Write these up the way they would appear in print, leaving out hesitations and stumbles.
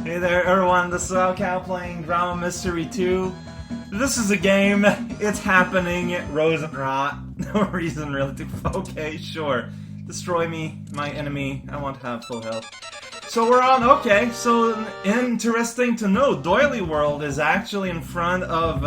Hey there everyone, this is Cow playing Drama Mystery 2. This is a game, it's happening, Rosenrot. No reason really to... Okay, sure. Destroy me, my enemy, I want to have full health. So we're on, okay, so interesting to know, Doily World is actually in front of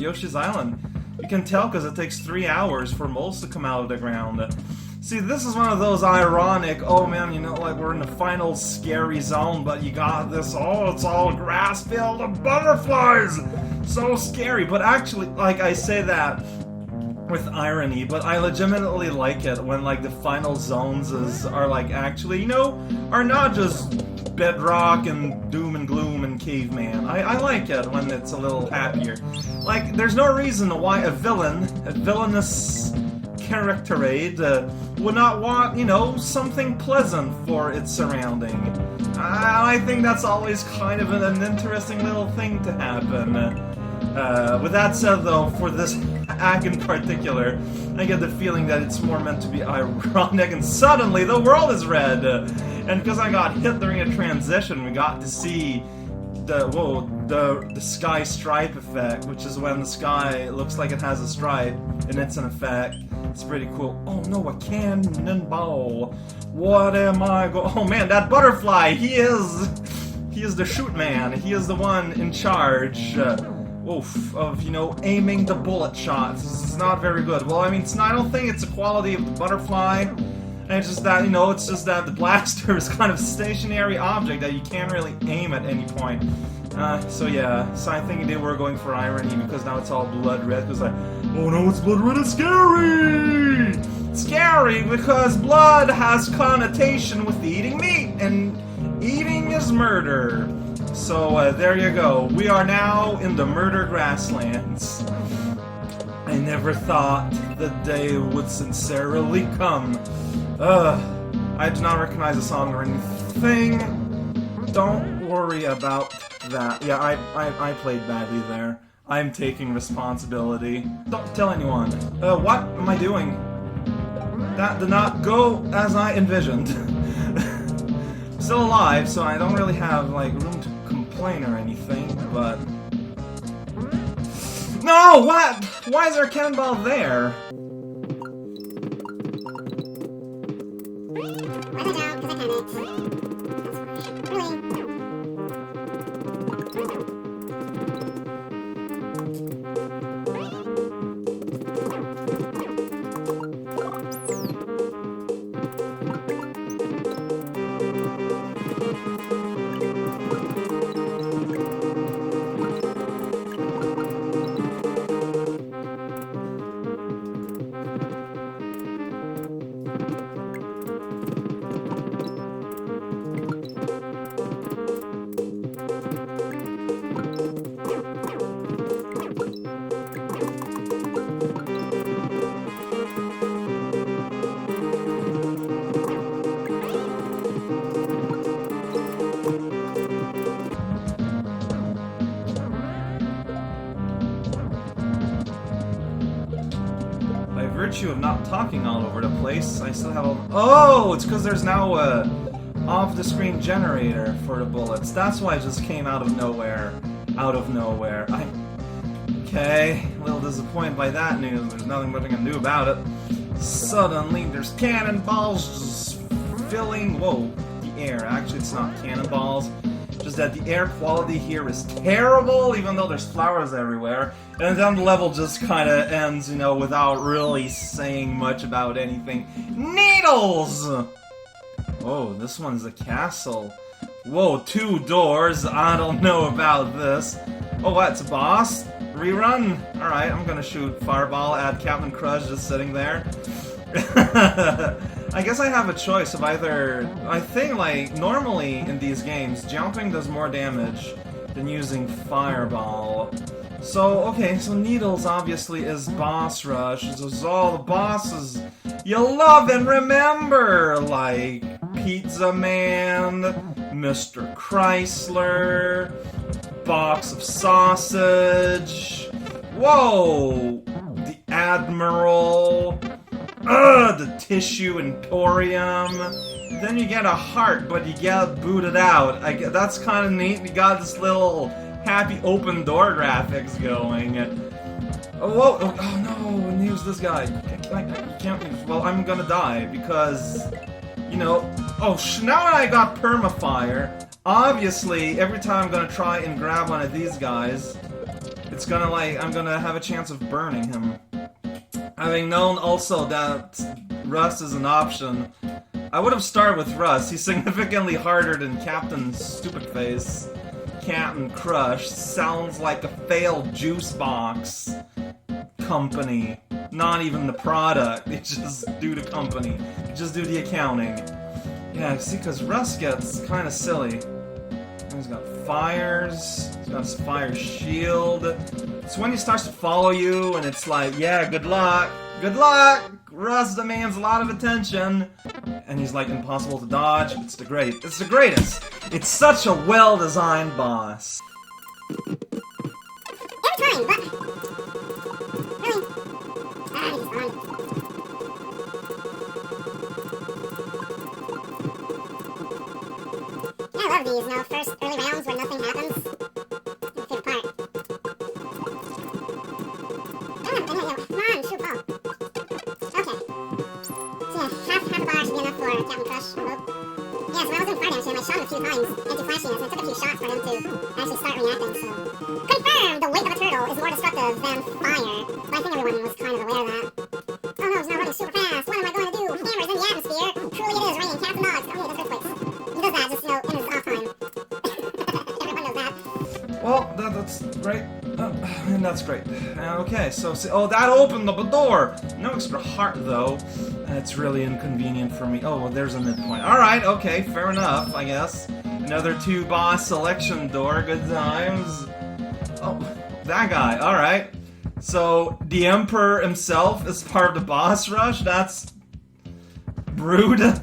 Yoshi's Island. You can tell because it takes 3 hours for moles to come out of the ground. See, this is one of those ironic, oh man, you know, like we're in the final scary zone, but you got this, oh, it's all grass filled with butterflies! So scary, but actually, like, I say that with irony, but I legitimately like it when, like, the final zones are, like, actually, you know, are not just bedrock and doom and gloom and caveman. I like it when it's a little happier. Like, there's no reason why a villainous characterade would not want, you know, something pleasant for its surrounding. I think that's always kind of an interesting little thing to happen. With that said, though, for this act in particular, I get the feeling that it's more meant to be ironic, and suddenly the world is red! And because I got hit during a transition, we got to see the sky stripe effect, which is when the sky looks like it has a stripe, and it's an effect. It's pretty cool. Oh no, a cannonball! What am I oh man, that butterfly! He is the shoot man. He is the one in charge. Of, you know, aiming the bullet shots. This is not very good. Well, I mean, I don't think it's the quality of the butterfly. And it's just that, you know, it's just that the blaster is kind of a stationary object that you can't really aim at any point. So yeah, so I think they were going for irony because now it's all blood red, because like, oh no, it's blood red, it's scary! Scary because blood has connotation with eating meat, and eating is murder. So there you go, we are now in the murder grasslands. I never thought the day would sincerely come. I do not recognize the song or anything. Don't worry about that. Yeah, I played badly there. I'm taking responsibility. Don't tell anyone. What am I doing? That did not go as I envisioned. Still alive, so I don't really have, like, room to complain or anything, but... No! What? Why is there a cannonball there? Virtue of not talking all over the place, I still have a... Oh! It's because there's now a off-the-screen generator for the bullets. That's why it just came out of nowhere. Out of nowhere. Okay, a little disappointed by that news. There's nothing much I can do about it. Suddenly, there's cannonballs just filling... Whoa, the air. Actually, it's not cannonballs. Just that the air quality here is terrible, even though there's flowers everywhere. And then the level just kind of ends, you know, without really saying much about anything. Needles! Oh, this one's a castle. Whoa, 2 doors. I don't know about this. Oh, what? It's a boss? Rerun? Alright, I'm gonna shoot Fireball at Captain Crush just sitting there. I guess I have a choice of either... I think, like, normally in these games, jumping does more damage than using Fireball. So, okay, so Needles obviously is Boss Rush. This is all the bosses you love and remember, like Pizza Man, Mr. Chrysler, Box of Sausage, whoa, the Admiral, the Tissue Emporium, then you get a heart, but you get booted out. That's kind of neat. You got this little happy open door graphics going. Oh, whoa! Oh no! And use this guy. You can't use. Well, I'm gonna die because, you know. Oh, now that I got permafire, obviously every time I'm gonna try and grab one of these guys, it's gonna I'm gonna have a chance of burning him. Having known also that Rust is an option, I would have started with Rust. He's significantly harder than Captain Stupid Face. Captain Crush sounds like a failed juice box company. Not even the product. They just do the company. They just do the accounting. Yeah, see, because Rust gets kind of silly. He's got fires. He's got his fire shield. It's when he starts to follow you, and it's like, yeah, good luck. Good luck! Rust demands a lot of attention. And he's like impossible to dodge. It's the greatest. It's such a well-designed boss. Every time, but... Really? He's gone. I love these, first early rounds where nothing happens. My favorite part. Come on, shoot, Paul. Okay. So half a bar should be enough for Captain Crush. Yeah, so when I was doing fire damage to him, I shot him a few times, anti-flashiness, and it took a few shots for him to actually start reacting, so... Confirmed! The weight of a turtle is more destructive than fire. But I think everyone was kind of aware of that. Oh no, it's now running super fast. What am I going to do? Hammers in the atmosphere. Truly it is raining cats and dogs. Oh, he does earthquakes. He does that just, in his off time. Everyone knows that. Well, that's great. And that's great. Okay, so, oh, that opened the door! No extra heart, though. It's really inconvenient for me. Oh, well, there's a midpoint. Alright, okay, fair enough, I guess. Another 2 boss selection door, good times. Oh, that guy, alright. So, the Emperor himself is part of the boss rush? That's... rude.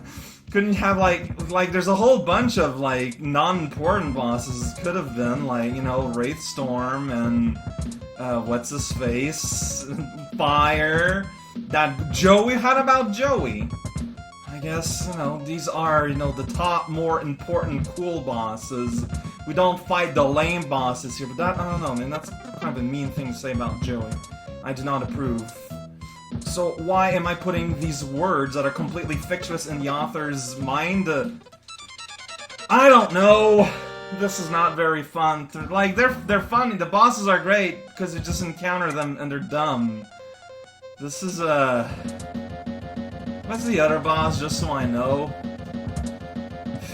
Couldn't have, like, there's a whole bunch of, non-important bosses. Could have been, Wraithstorm and, what's-his-face? Fire. That Joey? How about Joey? I guess, these are, the top, more important, cool bosses. We don't fight the lame bosses here, but that, I don't know, man, that's kind of a mean thing to say about Joey. I do not approve. So why am I putting these words that are completely fictitious in the author's mind? I don't know. This is not very fun. They're funny. The bosses are great because you just encounter them and they're dumb. This is what's the other boss? Just so I know.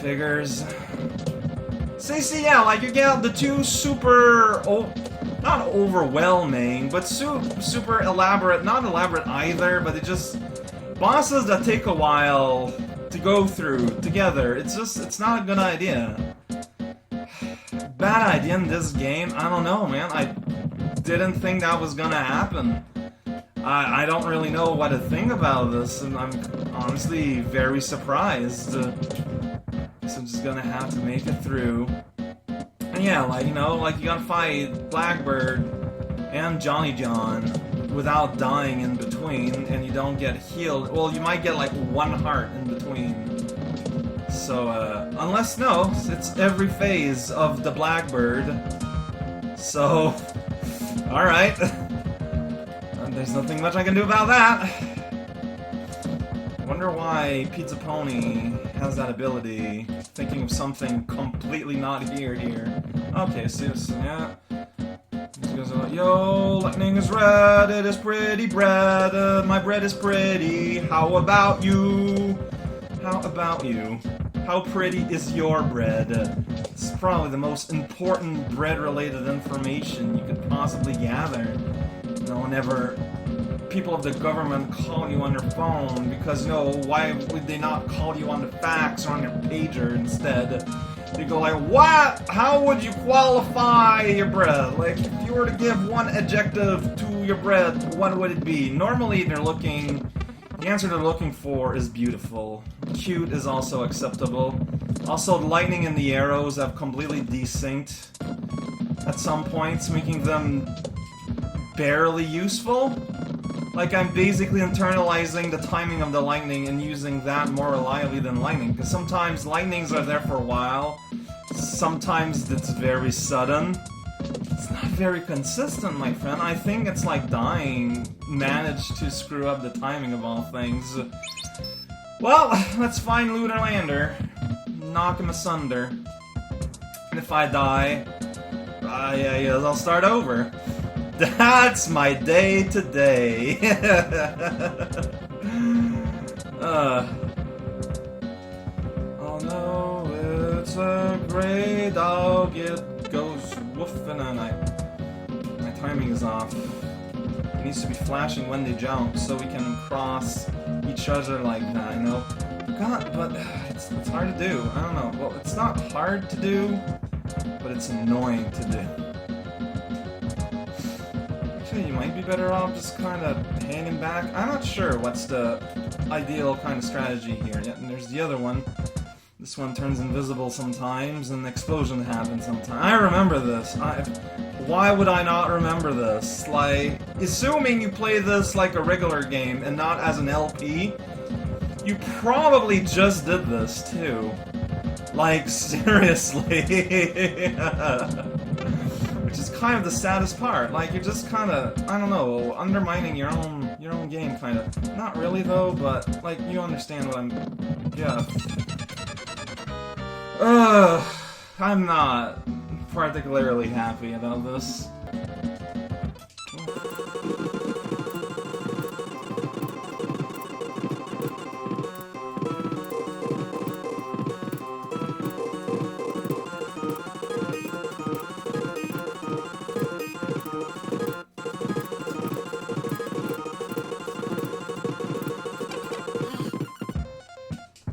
Figures. See, yeah, you get the 2 super. Not overwhelming, but super elaborate. Not elaborate either, but it just... bosses that take a while to go through together. It's not a good idea. Bad idea in this game? I don't know, man. I didn't think that was gonna happen. I don't really know what to think about this, and I'm honestly very surprised. So I'm just gonna have to make it through. And yeah, you gotta fight Blackbird and Johnny John without dying in between, and you don't get healed. Well, you might get, 1 heart in between. So, unless, no, it's every phase of the Blackbird. So, alright. There's nothing much I can do about that. Wonder why Pizza Pony has that ability. Thinking of something completely not here. Okay, so yeah. These guys are like, yo, lightning is red, it is pretty bread, my bread is pretty. How about you? How about you? How pretty is your bread? It's probably the most important bread-related information you could possibly gather. Whenever people of the government call you on your phone, because, why would they not call you on the fax or on your pager instead? They go what? How would you qualify your bread? If you were to give one adjective to your bread, what would it be? Normally, the answer they're looking for is beautiful. Cute is also acceptable. Also, the lightning and the arrows have completely desynced at some points, making them barely useful. like I'm basically internalizing the timing of the lightning and using that more reliably than lightning. Because sometimes lightnings are there for a while, sometimes it's very sudden. It's not very consistent, my friend. I think it's like dying managed to screw up the timing of all things. Well, let's find Lunar Lander. Knock him asunder. And if I die, yeah, I'll start over. That's my day today. Oh no, it's a gray dog. It goes woofing and my timing is off. It needs to be flashing when they jump so we can cross each other like that, you know? God, but it's hard to do. I don't know. Well, it's not hard to do, but it's annoying to do. Actually, you might be better off just kind of hanging back. I'm not sure what's the ideal kind of strategy here. Yeah, and there's the other one. This one turns invisible sometimes, and an explosion happens sometimes. I remember this. Why would I not remember this? Like, assuming you play this like a regular game and not as an LP, you probably just did this too. Like, seriously. Which is kind of the saddest part. Like, you're just kind of, I don't know, undermining your own game, kind of. Not really though, but like, you understand what I'm. Yeah. I'm not particularly happy about this.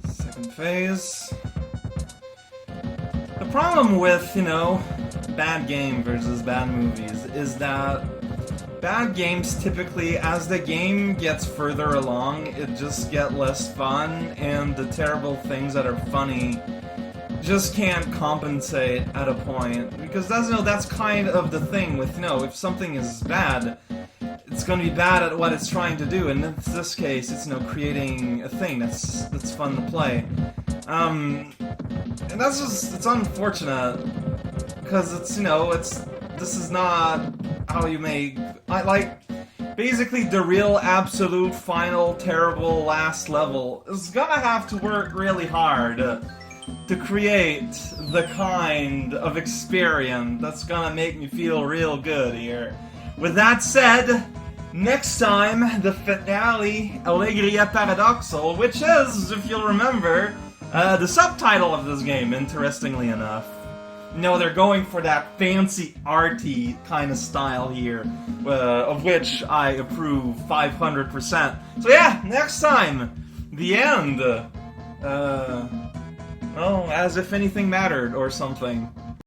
Second phase. The problem with, you know, bad game versus bad movies is that bad games typically, as the game gets further along, it just get less fun, and the terrible things that are funny just can't compensate at a point. Because that's, you know, that's kind of the thing with, you know, if something is bad, it's going to be bad at what it's trying to do, and in this case, it's, you know, creating a thing that's fun to play. And that's just, it's unfortunate, because it's, you know, this is not how you make, like, basically the real, absolute, final, terrible last level is gonna have to work really hard to create the kind of experience that's gonna make me feel real good here. With that said, next time, the finale, Allegria Paradoxal, which is, if you'll remember, the subtitle of this game, interestingly enough. No, they're going for that fancy, arty kind of style here, of which I approve 500%. So yeah, next time, the end. Well, as if anything mattered or something.